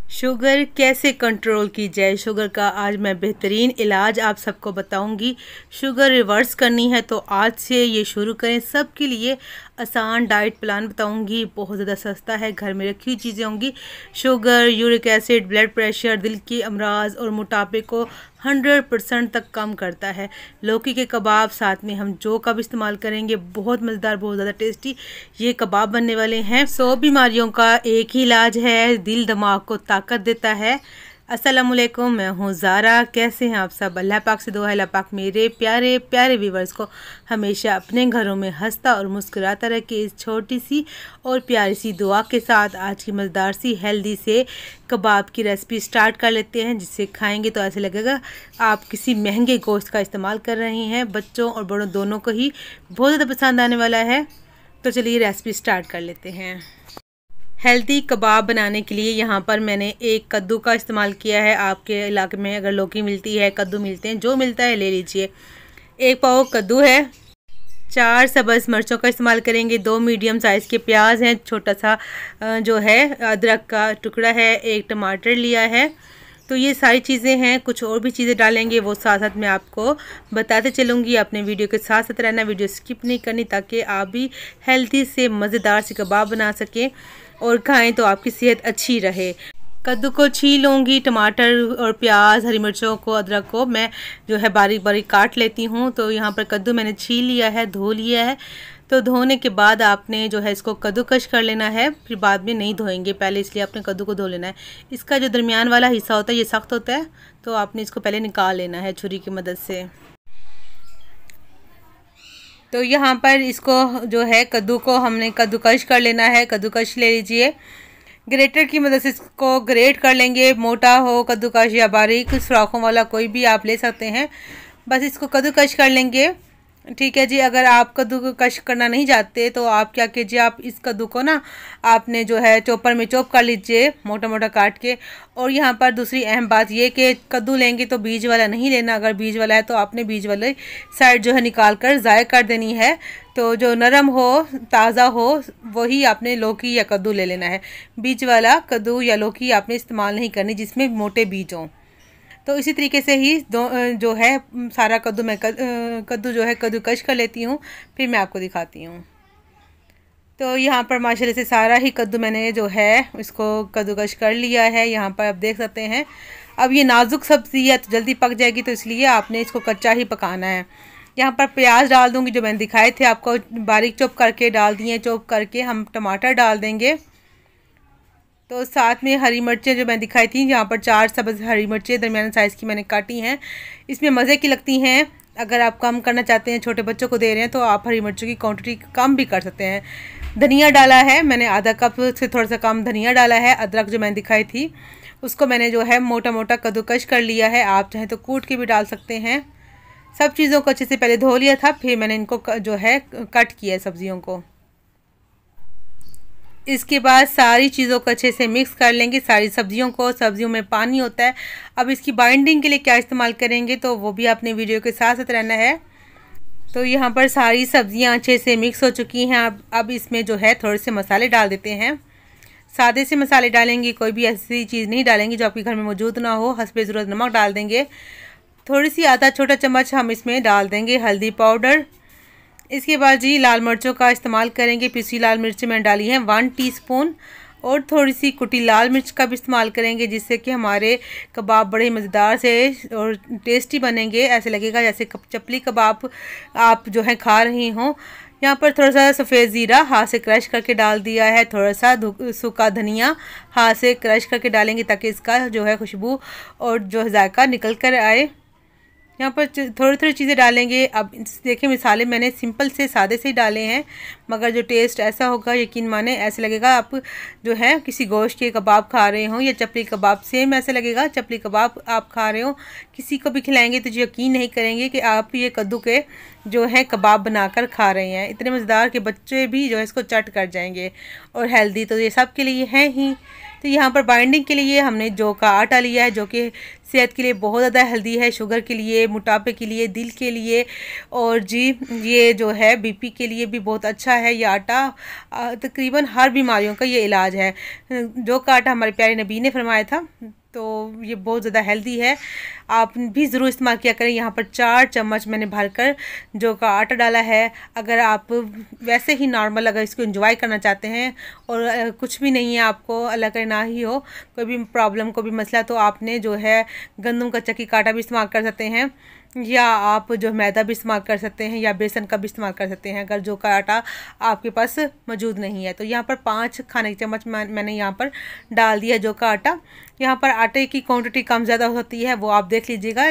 Sugar कैसे control की जाए, शुगर का आज मैं बेहतरीन इलाज आप सबको बताऊंगी। शुगर रिवर्स करनी है तो आज से ये शुरू करें। सबके लिए आसान डाइट प्लान बताऊंगी, बहुत ज़्यादा सस्ता है, घर में रखी हुई चीज़ें होंगी। Sugar, uric acid, blood pressure, दिल के अमराज और मोटापे को 100% तक कम करता है। लौकी के कबाब, साथ में हम जो कब इस्तेमाल करेंगे, बहुत मज़ेदार, बहुत ज़्यादा टेस्टी ये कबाब बनने वाले हैं। 100 बीमारियों का एक ही इलाज है, दिल दिमाग को ताकत देता है। अस्सलामुअलैकुम, मैं हूँ ज़ारा। कैसे हैं आप सब? अल्लाह पाक से दुआ है अल्लाह पाक मेरे प्यारे प्यारे व्यूवर्स को हमेशा अपने घरों में हंसता और मुस्कुराता रखे। इस छोटी सी और प्यारी सी दुआ के साथ आज की मज़ेदार सी हेल्दी से कबाब की रेसिपी स्टार्ट कर लेते हैं, जिससे खाएंगे तो ऐसे लगेगा आप किसी महंगे गोश्त का इस्तेमाल कर रहे हैं। बच्चों और बड़ों दोनों को ही बहुत ज़्यादा पसंद आने वाला है। तो चलिए रेसिपी स्टार्ट कर लेते हैं। हेल्दी कबाब बनाने के लिए यहाँ पर मैंने एक कद्दू का इस्तेमाल किया है। आपके इलाके में अगर लौकी मिलती है, कद्दू मिलते हैं, जो मिलता है ले लीजिए। 1 पाव कद्दू है। 4 सब्ज़ मिर्चों का इस्तेमाल करेंगे। 2 मीडियम साइज़ के प्याज हैं। छोटा सा जो है अदरक का टुकड़ा है। 1 टमाटर लिया है। तो ये सारी चीज़ें हैं। कुछ और भी चीज़ें डालेंगे, वो साथ साथ मैं आपको बताते चलूँगी। अपने वीडियो के साथ साथ रहना, वीडियो स्किप नहीं करनी, ताकि आप भी हेल्दी से मज़ेदार से कबाब बना सकें और खाएं तो आपकी सेहत अच्छी रहे। कद्दू को छील लूँगी। टमाटर और प्याज, हरी मिर्चों को, अदरक को मैं जो है बारीक बारीक काट लेती हूँ। तो यहाँ पर कद्दू मैंने छील लिया है, धो लिया है। तो धोने के बाद आपने जो है इसको कद्दूकश कर लेना है, फिर बाद में नहीं धोएंगे, पहले इसलिए आपने कद्दू को धो लेना है। इसका जो दरमियान वाला हिस्सा होता है ये सख्त होता है, तो आपने इसको पहले निकाल लेना है छुरी की मदद से। तो यहाँ पर इसको जो है कद्दू को हमने कद्दूकश कर लेना है। कद्दूकश ले लीजिए, ग्रेटर की मदद से इसको ग्रेट कर लेंगे। मोटा हो कद्दूकश या बारीक सुराखों वाला कोई भी आप ले सकते हैं, बस इसको कद्दूकश कर लेंगे। ठीक है जी। अगर आप कद्दू को कश करना नहीं चाहते तो आप क्या कीजिए, आप इस कद्दू को ना आपने जो है चॉपर में चॉप कर लीजिए, मोटा मोटा काट के। और यहाँ पर दूसरी अहम बात ये कि कद्दू लेंगे तो बीज वाला नहीं लेना। अगर बीज वाला है तो आपने बीज वाले साइड जो है निकाल कर ज़ाय कर देनी है। तो जो नरम हो, ताज़ा हो, वही आपने लौकी या कद्दू ले लेना है। बीज वाला कद्दू या लौकी आपने इस्तेमाल नहीं करनी जिसमें मोटे बीज हों। तो इसी तरीके से ही जो है सारा कद्दू मैं कद्दू जो है कद्दूकश कर लेती हूँ, फिर मैं आपको दिखाती हूँ। तो यहाँ पर माशाल्लाह से सारा ही कद्दू मैंने जो है इसको कद्दूकश कर लिया है। यहाँ पर आप देख सकते हैं। अब ये नाजुक सब्ज़ी है तो जल्दी पक जाएगी, तो इसलिए आपने इसको कच्चा ही पकाना है। यहाँ पर प्याज डाल दूँगी, जो मैंने दिखाए थे आपको, बारीक चॉप करके डाल दिए। चॉप करके हम टमाटर डाल देंगे। तो साथ में हरी मिर्चें जो मैं दिखाई थी, यहाँ पर 4 सब्ज़ हरी मिर्चें दरमियाने साइज़ की मैंने काटी हैं। इसमें मज़े की लगती हैं। अगर आप कम करना चाहते हैं, छोटे बच्चों को दे रहे हैं, तो आप हरी मिर्चों की क्वांटिटी कम भी कर सकते हैं। धनिया डाला है मैंने, आधा कप से थोड़ा सा कम धनिया डाला है। अदरक जो मैंने दिखाई थी उसको मैंने जो है मोटा मोटा कद्दूकश कर लिया है। आप चाहें तो कूट के भी डाल सकते हैं। सब चीज़ों को अच्छे से पहले धो लिया था, फिर मैंने इनको जो है कट किया है सब्ज़ियों को। इसके बाद सारी चीज़ों को अच्छे से मिक्स कर लेंगे, सारी सब्जियों को। सब्जियों में पानी होता है। अब इसकी बाइंडिंग के लिए क्या इस्तेमाल करेंगे, तो वो भी आपने वीडियो के साथ साथ रहना है। तो यहाँ पर सारी सब्जियाँ अच्छे से मिक्स हो चुकी हैं। अब इसमें जो है थोड़े से मसाले डाल देते हैं। सादे से मसाले डालेंगे, कोई भी ऐसी चीज़ नहीं डालेंगे जो आपके घर में मौजूद ना हो। हस्बे ज़रूरत नमक डाल देंगे। थोड़ी सी आधा छोटा चम्मच हम इसमें डाल देंगे हल्दी पाउडर। इसके बाद जी लाल मिर्चों का इस्तेमाल करेंगे। पिसी लाल मिर्च मैंने डाली हैं 1 टीस्पून, और थोड़ी सी कुटी लाल मिर्च का भी इस्तेमाल करेंगे, जिससे कि हमारे कबाब बड़े मज़ेदार से और टेस्टी बनेंगे। ऐसे लगेगा जैसे चपली कबाब आप जो है खा रही हों। यहाँ पर थोड़ा सा सफ़ेद ज़ीरा हाथ से क्रश करके डाल दिया है। थोड़ा सा सूखा धनिया हाथ से क्रश करके डालेंगे, ताकि इसका जो है खुशबू और जो है जायका निकल कर आए। यहाँ पर थोड़ी थोड़ी चीज़ें डालेंगे। अब देखिए मसाले मैंने सिंपल से सादे से ही डाले हैं, मगर जो टेस्ट ऐसा होगा यकीन माने, ऐसे लगेगा आप जो है किसी गोश्त के कबाब खा रहे हो या चपली कबाब। सेम ऐसे लगेगा चपली कबाब आप खा रहे हो। किसी को भी खिलाएंगे तो यकीन नहीं करेंगे कि आप ये कद्दू के जो है कबाब बनाकर खा रहे हैं। इतने मज़ेदार के बच्चे भी जो है इसको चट कर जाएंगे। और हेल्दी तो ये सब के लिए है ही। तो यहाँ पर बाइंडिंग के लिए हमने जौ का आटा लिया है, जो कि सेहत के लिए बहुत ज़्यादा हेल्दी है, शुगर के लिए, मोटापे के लिए, दिल के लिए, और जी ये जो है बीपी के लिए भी बहुत अच्छा है। ये आटा तकरीबन हर बीमारियों का ये इलाज है। जौ का आटा हमारे प्यारे नबी ने फरमाया था, तो ये बहुत ज़्यादा हेल्दी है, आप भी ज़रूर इस्तेमाल किया करें। यहाँ पर 4 चम्मच मैंने भरकर जौ का आटा डाला है। अगर आप वैसे ही नॉर्मल अगर इसको एंजॉय करना चाहते हैं और कुछ भी नहीं है आपको, अल्लाह करे ना ही हो कोई भी प्रॉब्लम, कोई भी मसला, तो आपने जो है गंदम का चक्की का आटा भी इस्तेमाल कर सकते हैं, या आप जो मैदा भी इस्तेमाल कर सकते हैं, या बेसन का भी इस्तेमाल कर सकते हैं अगर जौ का आटा आपके पास मौजूद नहीं है। तो यहाँ पर 5 खाने के चम्मच मैंने यहाँ पर डाल दिया जौ का आटा। यहाँ पर आटे की क्वांटिटी कम ज़्यादा होती है, वो आप देख लीजिएगा,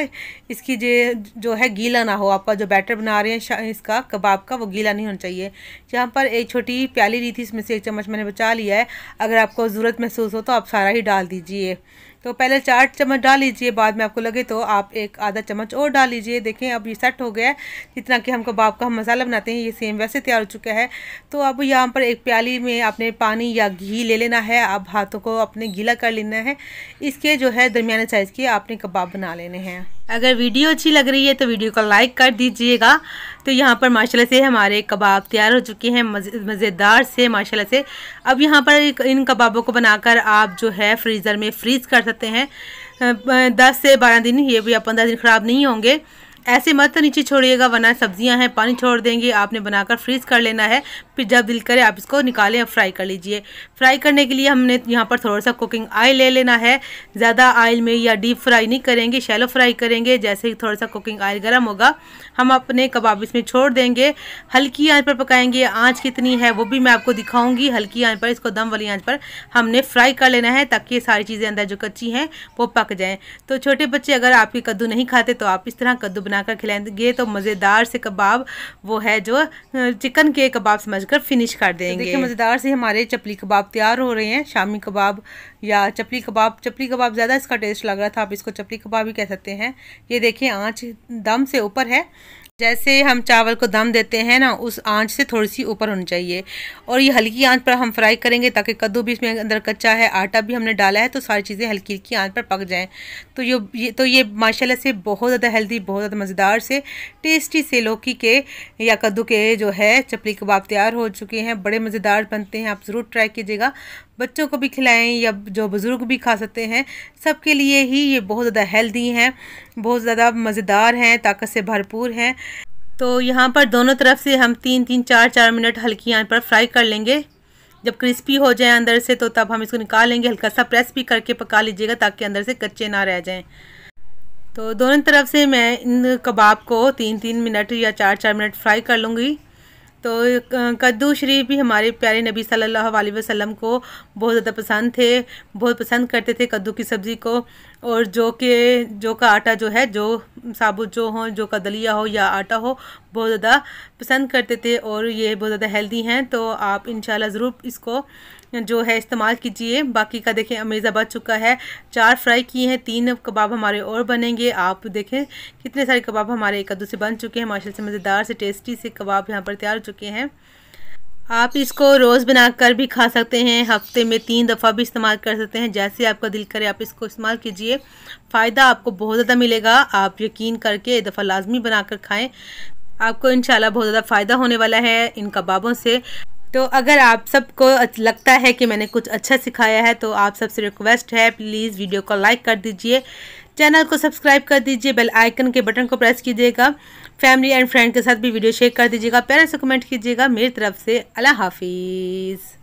इसकी जो है गीला ना हो। आपका जो बैटर बना रहे हैं इसका कबाब का, वो गीला नहीं होना चाहिए। यहाँ पर एक छोटी प्याली ली थी, इसमें से 1 चम्मच मैंने बचा लिया है। अगर आपको ज़रूरत महसूस हो तो आप सारा ही डाल दीजिए। तो पहले 4 चम्मच डाल लीजिए, बाद में आपको लगे तो आप एक आधा चम्मच और डाल लीजिए। देखें अब ये सेट हो गया है, जितना कि हम कबाब का हम मसाला बनाते हैं ये सेम वैसे तैयार हो चुका है। तो अब यहाँ पर एक प्याली में आपने पानी या घी ले लेना है, अब हाथों को अपने गीला कर लेना है। इसके जो है दरमियाने साइज़ के आपने कबाब बना लेने हैं। अगर वीडियो अच्छी लग रही है तो वीडियो को लाइक कर दीजिएगा। तो यहाँ पर माशाल्लाह से हमारे कबाब तैयार हो चुके हैं, मज़ेदार से माशाल्लाह से। अब यहाँ पर इन कबाबों को बनाकर आप जो है फ्रीज़र में फ्रीज़ कर सकते हैं 10 से 12 दिन, ये भी आप 15 दिन ख़राब नहीं होंगे। ऐसे मत नीचे छोड़िएगा, वरना सब्जियां हैं पानी छोड़ देंगे। आपने बनाकर फ्रीज़ कर लेना है, फिर जब दिल करे आप इसको निकालें और फ्राई कर लीजिए। फ्राई करने के लिए हमने यहाँ पर थोड़ा सा कुकिंग ऑयल ले लेना है। ज़्यादा ऑयल में या डीप फ्राई नहीं करेंगे, शैलो फ्राई करेंगे। जैसे ही थोड़ा सा कुकिंग ऑयल गर्म होगा, हम अपने कबाब इसमें छोड़ देंगे। हल्की आंच पर पकाएंगे, आंच कितनी है वो भी मैं आपको दिखाऊंगी। हल्की आंच पर, इसको दम वाली आंच पर हमने फ्राई कर लेना है, ताकि ये सारी चीज़ें अंदर जो कच्ची हैं वो पक जाएँ। तो छोटे बच्चे अगर आपके कद्दू नहीं खाते तो आप इस तरह कद्दू बनाकर खिलाएंगे तो मज़ेदार से कबाब वो है जो चिकन के कबाब समझकर फिनिश कर देंगे। तो देखिए मज़ेदार से हमारे चपली कबाब तैयार हो रहे हैं। शामी कबाब या चपली कबाब ज़्यादा इसका टेस्ट लग रहा था, आप इसको चपली कबाब भी कह सकते हैं। ये देखिए आंच दम से ऊपर है, जैसे हम चावल को दम देते हैं ना, उस आंच से थोड़ी सी ऊपर होनी चाहिए। और ये हल्की आंच पर हम फ्राई करेंगे, ताकि कद्दू भी इसमें अंदर कच्चा है, आटा भी हमने डाला है, तो सारी चीज़ें हल्की हल्की आंच पर पक जाएं। तो ये माशाल्लाह से बहुत ज़्यादा हेल्दी, बहुत ज़्यादा मज़ेदार से टेस्टी से लौकी के या कद्दू के जो है चपली कबाब तैयार हो चुके हैं। बड़े मज़ेदार बनते हैं, आप ज़रूर ट्राई कीजिएगा। बच्चों को भी खिलाएं या जो बुज़ुर्ग भी खा सकते हैं, सबके लिए ही ये बहुत ज़्यादा हेल्दी हैं, बहुत ज़्यादा मज़ेदार हैं, ताकत से भरपूर हैं। तो यहाँ पर दोनों तरफ से हम 3-3, 4-4 मिनट हल्की आंच पर फ्राई कर लेंगे। जब क्रिस्पी हो जाए अंदर से तो तब हम इसको निकाल लेंगे। हल्का सा प्रेस भी करके पका लीजिएगा, ताकि अंदर से कच्चे ना रह जाएं। तो दोनों तरफ से मैं इन कबाब को 3-3 मिनट या 4-4 मिनट फ्राई कर लूँगी। तो कद्दू शरीफ भी हमारे प्यारे नबी सल्लल्लाहु अलैहि वसल्लम को बहुत ज़्यादा पसंद थे, बहुत पसंद करते थे कद्दू की सब्ज़ी को। और जौ का आटा जो है, जो साबुत जो हो, जौ का दलिया हो या आटा हो, बहुत ज़्यादा पसंद करते थे और ये बहुत ज़्यादा हेल्दी हैं। तो आप इंशाल्लाह ज़रूर इसको जो है इस्तेमाल कीजिए। बाकी का देखें अमेज़ा बच चुका है, 4 फ्राई किए हैं, 3 कबाब हमारे और बनेंगे। आप देखें कितने सारे कबाब हमारे कद्दू से बन चुके हैं। माशाल्लाह से मज़ेदार से टेस्टी से कबाब यहाँ पर तैयार हो चुके हैं। आप इसको रोज़ बनाकर भी खा सकते हैं, हफ्ते में 3 दफ़ा भी इस्तेमाल कर सकते हैं। जैसे आपका दिल करे आप इसको इस्तेमाल कीजिए, फ़ायदा आपको बहुत ज़्यादा मिलेगा। आप यकीन करके एक दफ़ा लाजमी बनाकर खाएं, आपको इंशाल्लाह बहुत ज़्यादा फ़ायदा होने वाला है इन कबाबों से। तो अगर आप सबको लगता है कि मैंने कुछ अच्छा सिखाया है, तो आप सबसे रिक्वेस्ट है प्लीज़ वीडियो को लाइक कर दीजिए, चैनल को सब्सक्राइब कर दीजिए, बेल आइकन के बटन को प्रेस कीजिएगा, फैमिली एंड फ्रेंड के साथ भी वीडियो शेयर कर दीजिएगा, प्यारे से कमेंट कीजिएगा। मेरी तरफ से अल्लाह हाफिज़।